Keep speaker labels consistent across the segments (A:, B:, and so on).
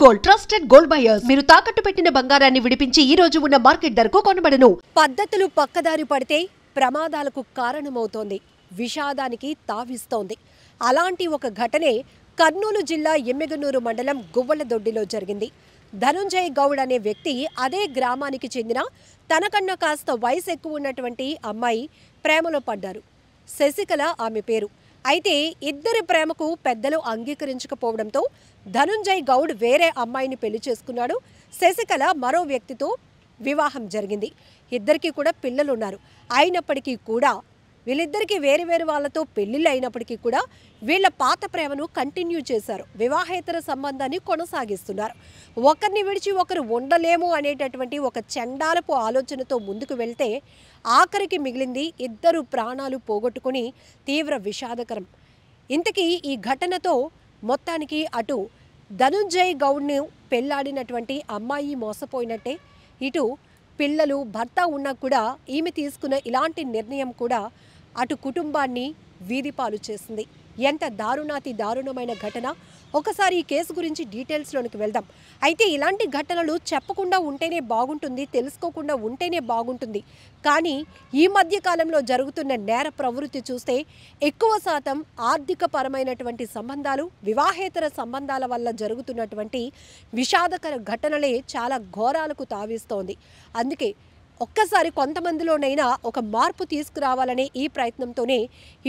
A: Gold trusted gold buyers మీరు తాకట్టు పెట్టిన బంగారాన్ని విడిపించి ఈ రోజు ఉన్న మార్కెట్ ధరకు కొనబడను.
B: పద్ధతులు పక్కదారి పడితే ప్రమాదాలకు కారణమవుతోంది, విషాదానికి తావిస్తోంది. అలాంటి ఒక ఘటనే కర్నూలు జిల్లా ఎమ్మిగనూరు మండలం గువ్వలదొడ్డిలో జరిగింది. ధనుంజయ్ గౌడ్ అనే వ్యక్తి అదే గ్రామానికి చెందిన తనకన్నా కాస్త వయసు ఎక్కువ ఉన్నటువంటి అమ్మాయి ప్రేమలో పడ్డారు. శశికళ ఆమె పేరు. అయితే ఇద్దరి ప్రేమకు పెద్దలు అంగీకరించకపోవడంతో ధనుంజయ్ గౌడ్ వేరే అమ్మాయిని పెళ్లి చేసుకున్నాడు. శశికళ మరో వ్యక్తితో వివాహం జరిగింది. ఇద్దరికీ కూడా పిల్లలున్నారు. అయినప్పటికీ కూడా వీళ్ళిద్దరికీ వేరు వేరు వాళ్ళతో పెళ్లిళ్ళు అయినప్పటికీ కూడా వీళ్ళ పాత ప్రేమను కంటిన్యూ చేశారు. వివాహేతర సంబంధాన్ని కొనసాగిస్తున్నారు. ఒకరిని విడిచి ఒకరు ఉండలేము అనేటటువంటి ఒక చండాలపు ఆలోచనతో ముందుకు వెళ్తే ఆఖరికి మిగిలింది ఇద్దరు ప్రాణాలు పోగొట్టుకుని తీవ్ర విషాదకరం. ఇంతకీ ఈ ఘటనతో మొత్తానికి అటు ధనుంజయ్ గౌడ్ను పెళ్లాడినటువంటి అమ్మాయి మోసపోయినట్టే, ఇటు పిల్లలు భర్త ఉన్నా కూడా ఈమె తీసుకున్న ఇలాంటి నిర్ణయం కూడా అటు కుటుంబాన్ని వీధిపాలు చేసింది. ఎంత దారుణమైన ఘటన. ఒకసారి ఈ కేసు గురించి డీటెయిల్స్లోనికి వెళ్దాం. అయితే ఇలాంటి ఘటనలు చెప్పకుండా ఉంటేనే బాగుంటుంది, తెలుసుకోకుండా ఉంటేనే బాగుంటుంది. కానీ ఈ మధ్య కాలంలో జరుగుతున్న నేర ప్రవృత్తి చూస్తే ఎక్కువ శాతం ఆర్థిక పరమైనటువంటి సంబంధాలు, వివాహేతర సంబంధాల వల్ల జరుగుతున్నటువంటి విషాదకర ఘటనలే చాలా ఘోరాలకు తావిస్తోంది. అందుకే ఒక్కసారి కొంతమందిలోనైనా ఒక మార్పు తీసుకురావాలనే ఈ ప్రయత్నంతోనే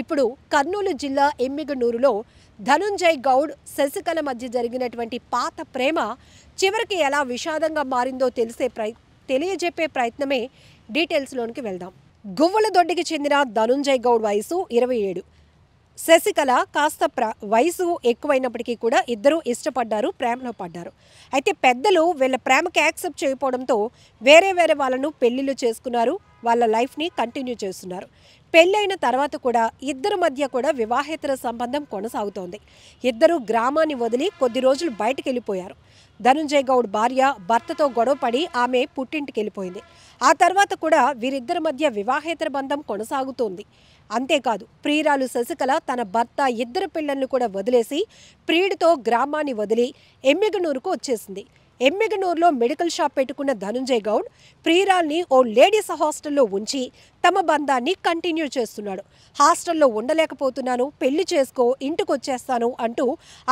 B: ఇప్పుడు కర్నూలు జిల్లా ఎమ్మిగనూరులో ధనుంజయ్ గౌడ్ శశికళ మధ్య జరిగినటువంటి పాత ప్రేమ చివరికి ఎలా విషాదంగా మారిందో తెలియజెప్పే ప్రయత్నమే. డీటెయిల్స్లోనికి వెళ్దాం. గువ్వలదొడ్డికి చెందిన ధనుంజయ్ గౌడ్ వయసు 27. శశికళ కాస్త వయసు ఎక్కువైనప్పటికీ కూడా ఇద్దరూ ఇష్టపడ్డారు, ప్రేమలో పడ్డారు. అయితే పెద్దలు వీళ్ళ ప్రేమకి యాక్సెప్ట్ చేయకపోవడంతో వేరే వాళ్ళను పెళ్లిళ్ళు చేసుకున్నారు. వాళ్ళ లైఫ్ని కంటిన్యూ చేస్తున్నారు. పెళ్ళైన తర్వాత కూడా ఇద్దరి మధ్య కూడా వివాహేతర సంబంధం కొనసాగుతోంది. ఇద్దరు గ్రామాన్ని వదిలి కొద్ది రోజులు బయటకు వెళ్ళిపోయారు. ధనుంజయ్ గౌడ్ భార్య భర్తతో గొడవపడి ఆమె పుట్టింటికి వెళ్ళిపోయింది. ఆ తర్వాత కూడా వీరిద్దరి మధ్య వివాహేతర బంధం కొనసాగుతోంది. అంతేకాదు, ప్రియురాలు శశికళ తన భర్త ఇద్దరు పిల్లల్ని కూడా వదిలేసి ప్రియుడితో గ్రామాన్ని వదిలి ఎమ్మిగనూరుకు వచ్చేసింది. ఎమ్మిగనూరులో మెడికల్ షాప్ పెట్టుకున్న ధనుంజయ్ గౌడ్ ప్రియురాల్ని ఓ లేడీస్ హాస్టల్లో ఉంచి తమ బంధాన్ని కంటిన్యూ చేస్తున్నాడు. హాస్టల్లో ఉండలేకపోతున్నాను, పెళ్లి చేసుకో, ఇంటికి వచ్చేస్తాను అంటూ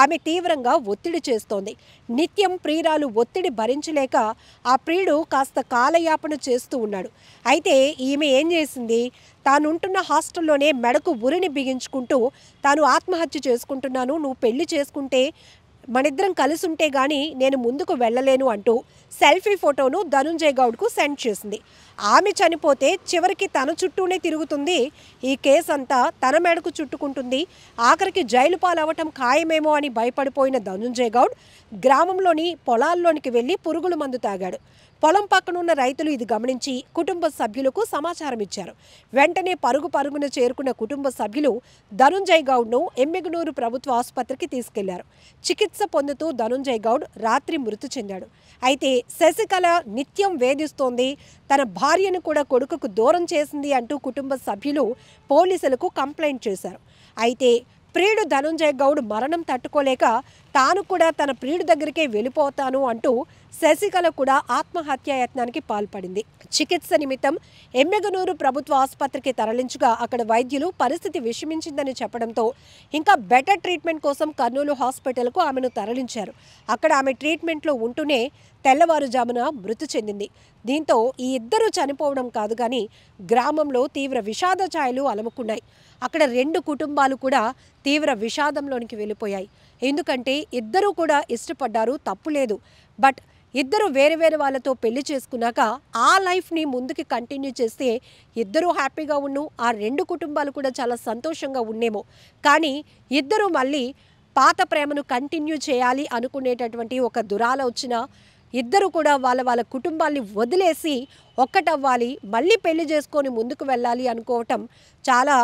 B: ఆమె తీవ్రంగా ఒత్తిడి చేస్తోంది. నిత్యం ప్రియురాలు ఒత్తిడి భరించలేక ఆ ప్రియుడు కాస్త కాలయాపన చేస్తూ ఉన్నాడు. అయితే ఈమె ఏం చేసింది, తానుంటున్న హాస్టల్లోనే మెడకు ఉరిని బిగించుకుంటూ తాను ఆత్మహత్య చేసుకుంటున్నాను, నువ్వు పెళ్లి చేసుకుంటే మనిద్దరం కలిసి ఉంటే గానీ నేను ముందుకు వెళ్ళలేను అంటూ సెల్ఫీ ఫోటోను ధనుంజయ్ గౌడ్కు సెండ్ చేసింది. ఆమె చనిపోతే చివరికి తన చుట్టూనే తిరుగుతుంది. ఈ కేసు అంతా తన మెడకు చుట్టుకుంటుంది. ఆఖరికి జైలు పాలవటం ఖాయమేమో అని భయపడిపోయిన ధనుంజయ్ గౌడ్ గ్రామంలోని పొలాల్లోనికి వెళ్ళి పురుగుల మందు తాగాడు. పొలం పక్కనున్న రైతులు ఇది గమనించి కుటుంబ సభ్యులకు సమాచారం ఇచ్చారు. వెంటనే పరుగున చేరుకున్న కుటుంబ సభ్యులు ధనుంజయ్ గౌడ్ను ఎమ్మిగనూరు ప్రభుత్వ ఆసుపత్రికి తీసుకెళ్లారు. చికిత్స పొందుతూ ధనుంజయ్ గౌడ్ రాత్రి మృతి చెందాడు. అయితే శశికళ నిత్యం వేధిస్తోంది, తన భార్యను కూడా కొడుకుకు దూరం చేసింది అంటూ కుటుంబ సభ్యులు పోలీసులకు కంప్లైంట్ చేశారు. అయితే ప్రియుడు ధనుంజయ్ గౌడ్ మరణం తట్టుకోలేక తాను కూడా తన ప్రియుడి దగ్గరికే వెళ్ళిపోతాను అంటూ శశికళ కూడా ఆత్మహత్యాయత్నానికి పాల్పడింది. చికిత్స నిమిత్తం ఎమ్మిగనూరు ప్రభుత్వ ఆసుపత్రికి తరలించగా అక్కడ వైద్యులు పరిస్థితి విషమించిందని చెప్పడంతో ఇంకా బెటర్ ట్రీట్మెంట్ కోసం కర్నూలు హాస్పిటల్కు ఆమెను తరలించారు. అక్కడ ఆమె ట్రీట్మెంట్లో ఉంటూనే తెల్లవారుజామున మృతి చెందింది. దీంతో ఈ ఇద్దరు చనిపోవడం కాదు కానీ గ్రామంలో తీవ్ర విషాద ఛాయలు అలముకున్నాయి. అక్కడ రెండు కుటుంబాలు కూడా తీవ్ర విషాదంలోనికి వెళ్ళిపోయాయి. ఎందుకంటే ఇద్దరూ కూడా ఇష్టపడ్డారు, తప్పులేదు. బట్ ఇద్దరు వేరే వాళ్ళతో పెళ్లి చేసుకున్నాక ఆ లైఫ్ని ముందుకి కంటిన్యూ చేస్తే ఇద్దరూ హ్యాపీగా ఉన్ను, ఆ రెండు కుటుంబాలు కూడా చాలా సంతోషంగా ఉండేమో. కానీ ఇద్దరూ మళ్ళీ పాత ప్రేమను కంటిన్యూ చేయాలి అనుకునేటటువంటి ఒక దురాలోచన, ఇద్దరు కూడా వాళ్ళ కుటుంబాల్ని వదిలేసి ఒక్కటవ్వాలి, మళ్ళీ పెళ్లి చేసుకొని ముందుకు వెళ్ళాలి అనుకోవటం చాలా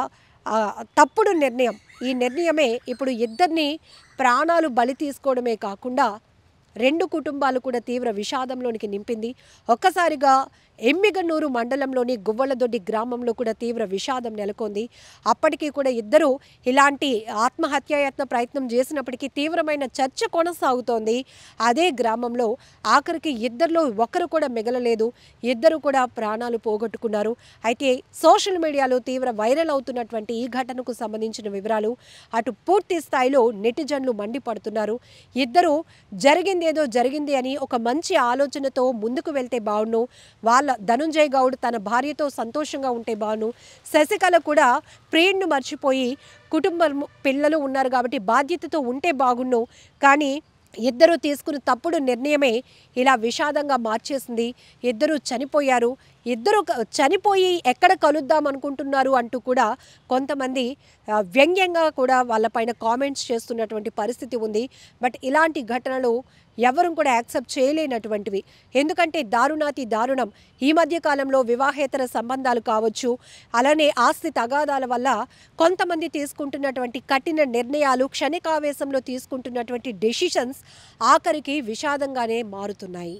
B: తప్పుడు నిర్ణయం. ఈ నిర్ణయమే ఇప్పుడు ఇద్దరిని ప్రాణాలు బలి తీసుకోవడమే కాకుండా రెండు కుటుంబాలు కూడా తీవ్ర విషాదంలోనికి నింపింది. ఒక్కసారిగా ఎమ్మిగనూరు మండలంలోని గువ్వలదొడ్డి గ్రామంలో కూడా తీవ్ర విషాదం నెలకొంది. అప్పటికీ కూడా ఇద్దరు ఇలాంటి ఆత్మహత్యాయత్న ప్రయత్నం చేసినప్పటికీ తీవ్రమైన చర్చ కొనసాగుతోంది. అదే గ్రామంలో ఆఖరికి ఇద్దరిలో ఒకరు కూడా మిగలలేదు. ఇద్దరు కూడా ప్రాణాలు పోగొట్టుకున్నారు. అయితే సోషల్ మీడియాలో తీవ్ర వైరల్ అవుతున్నటువంటి ఈ ఘటనకు సంబంధించిన వివరాలు అటు పూర్తి స్థాయిలో నెటిజన్లు మండిపడుతున్నారు. ఇద్దరు జరిగిందేదో జరిగింది అని ఒక మంచి ఆలోచనతో ముందుకు వెళ్తే బావును, వాళ్ళ ధనుంజయ్ గౌడ్ తన భార్యతో సంతోషంగా ఉంటే బావును, శశికళ కూడా ప్రియుడిని మర్చిపోయి కుటుంబం పిల్లలు ఉన్నారు కాబట్టి బాధ్యతతో ఉంటే బాగున్ను. కానీ ఇద్దరు తీసుకున్న తప్పుడు నిర్ణయమే ఇలా విషాదంగా మార్చేసింది. ఇద్దరు చనిపోయారు. ఇద్దరు చనిపోయి ఎక్కడ కలుద్దాం అనుకుంటున్నారు అంటూ కూడా కొంతమంది వ్యంగ్యంగా కూడా వాళ్ళపైన కామెంట్స్ చేస్తున్నటువంటి పరిస్థితి ఉంది. బట్ ఇలాంటి ఘటనలు ఎవరు కూడా యాక్సెప్ట్ చేయలేనటువంటివి. ఎందుకంటే దారుణాతి దారుణం. ఈ మధ్య కాలంలో వివాహేతర సంబంధాలు కావచ్చు, అలానే ఆస్తి తగాదాల వల్ల కొంతమంది తీసుకుంటున్నటువంటి కఠిన నిర్ణయాలు, క్షణికావేశంలో తీసుకుంటున్నటువంటి డెసిషన్స్ ఆఖరికి విషాదంగానే మారుతున్నాయి.